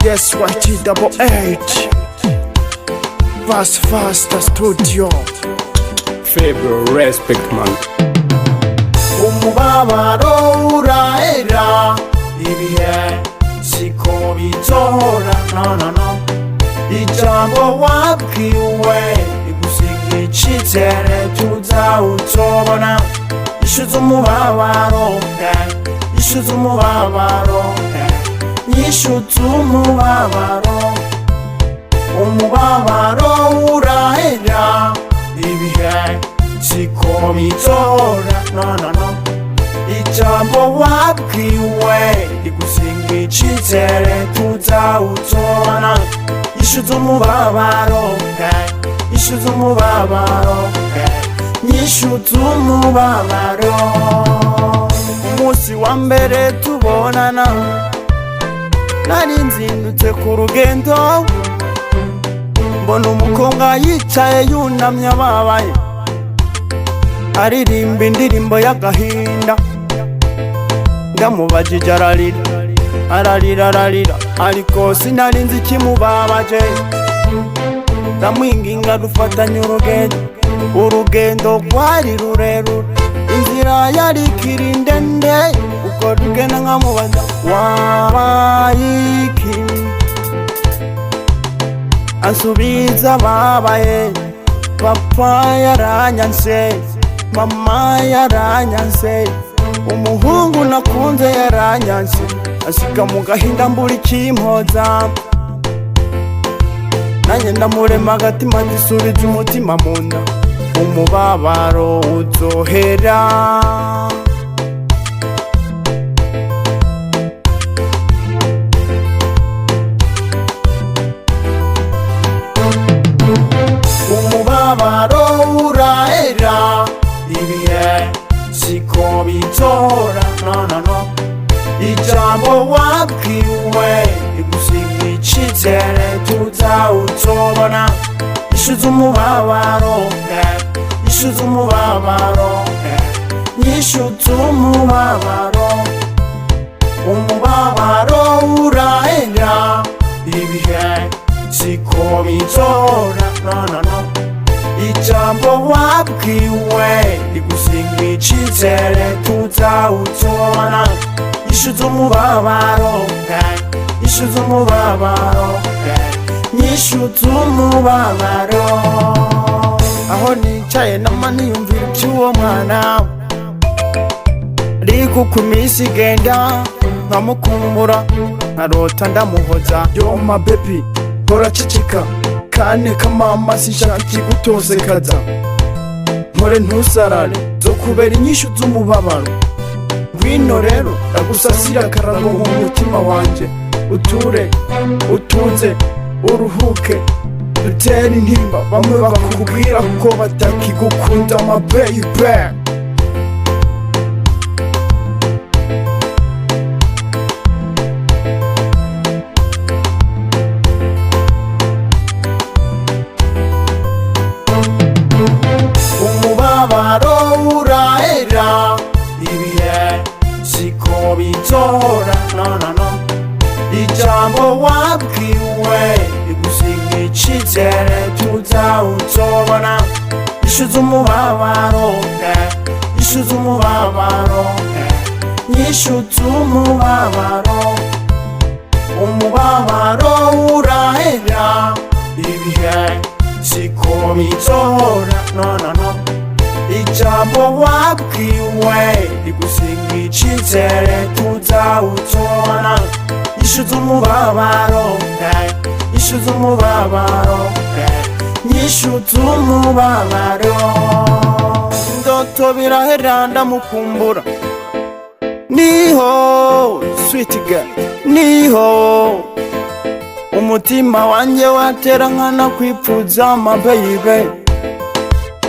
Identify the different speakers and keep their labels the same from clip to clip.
Speaker 1: SYT88 Faster Studio.
Speaker 2: Fable respect man.
Speaker 1: Umubabaro urahera, ibihe siko bitora, no. Ijambo wabwiwe rigusiga icizere tuzawutobona. Ishuza umubabaro, ishuza umubabaro, nyishuza umubabaro. Umubabaro urahera, ibihe siko bitora, no. Ijambo wabwiwe rigusiga icizere tuzawutobona. Ishuza umubabaro, ishuza umubabaro, nyishuza umubabaro. Umunsi wa mbere tubonana nari nzindutse ku rugendo, mbona umukobwa yicaye yunamye ababaye, aririmba indirimbo y'agahinda. Ndamubajije ararira, ariko sinari nzi ikimubabaje. Ndamwinginga dufatanye urugendo rwari rurerure, inzira yari ikiri ndende. Uko tugenda nkamubaza wabaye iki, ansubiza babaye. Papa yaranyanse, mama yaranyanse, umuhungu nakunze yaranyanse, asiga mu gahinda mbura ikimpoza. Nanjye ndamurema agatima gisubiza umutima mu nda, umubabaro uzohera. Umubabaro urahera, ibihe siko bitora, no. Ijambo wabwiwe rigusiga icizere tuzawutobona. Ishuza umubabaro, ishuza umubabaro, nyishuza umubabaro. Umubabaro urahera, ibihe siko bitora, no. Ijambo wabwiwe rigusiga icizere tuzawutobona. Ishuza umubabaro, ishuza umubabaro, nyishuza umubabaro. Aho nicaye nama niyumvira iby'uwo mwana, ariko ku minsi igenda nkamukumbura, nkarota ndamuhoza. Yo my baby hora ceceka, kane kamama sinshaka ikigutozekaza. Mpore ntusarare zo kubera inyishu z'umubabaro. Ngwino rero ndagusasira akarago mu mutima wanje, uture utuze uruhuke, dutere intimba bamwe bakakubwira ko batakigukunda my baby. Umubabaro urahera, ibihe siko bitora, no. Ijambo wabwiwe rigusiga icizere tuzawutobona. Ishuza umubabaro, ishuza umubabaro, nyishuza umubabaro. Umubabaro urahera, ibihe siko bitora, no. Ijambo wabwiwe rigusiga icizere tuzawutobona. Ishuza umubabaro, ishuza umubabaro, nyishuza umubabaro. Ndoto birahera ndamukumbura, niho sweet girl, niho umutima wanjye watera nkana kwipfuza my baby.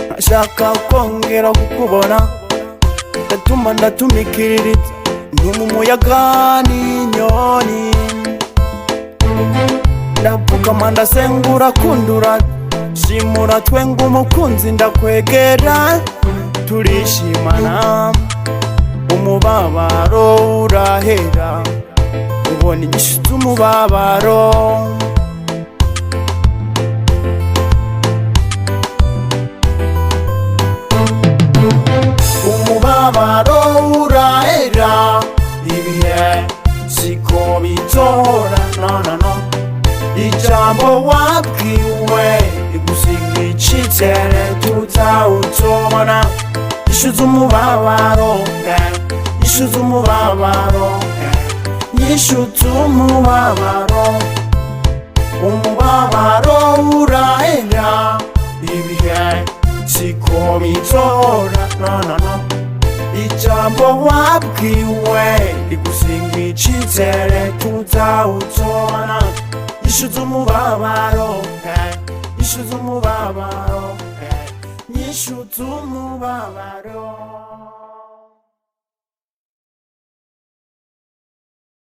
Speaker 1: Nashaka kongera kukubona, ndatuma ndatumikiriritsa, ntuma umuyaga n'inyoni. Ndapfukama ndasengura kundura, shimura twenga umukunzi ndakwegera, turishimana. Umubabaro urahera, ubona inyishu z'umubabaro. Umubabaro urahera, ibihe siko bitora, no no no. Ijambo wabwiwe rigusiga icizere tutawutobona. Inyishu z'umubabaro, inyishu z'umubabaro, inyishu z'umubabaro. Umubabaro urahera, ibihe siko bitora, no no no. Ijambo wabwiwe rigusiga icizere tutawutobona. Inyishu z'umubabaro, inyishu z'umubabaro, inyishu z'umubabaro.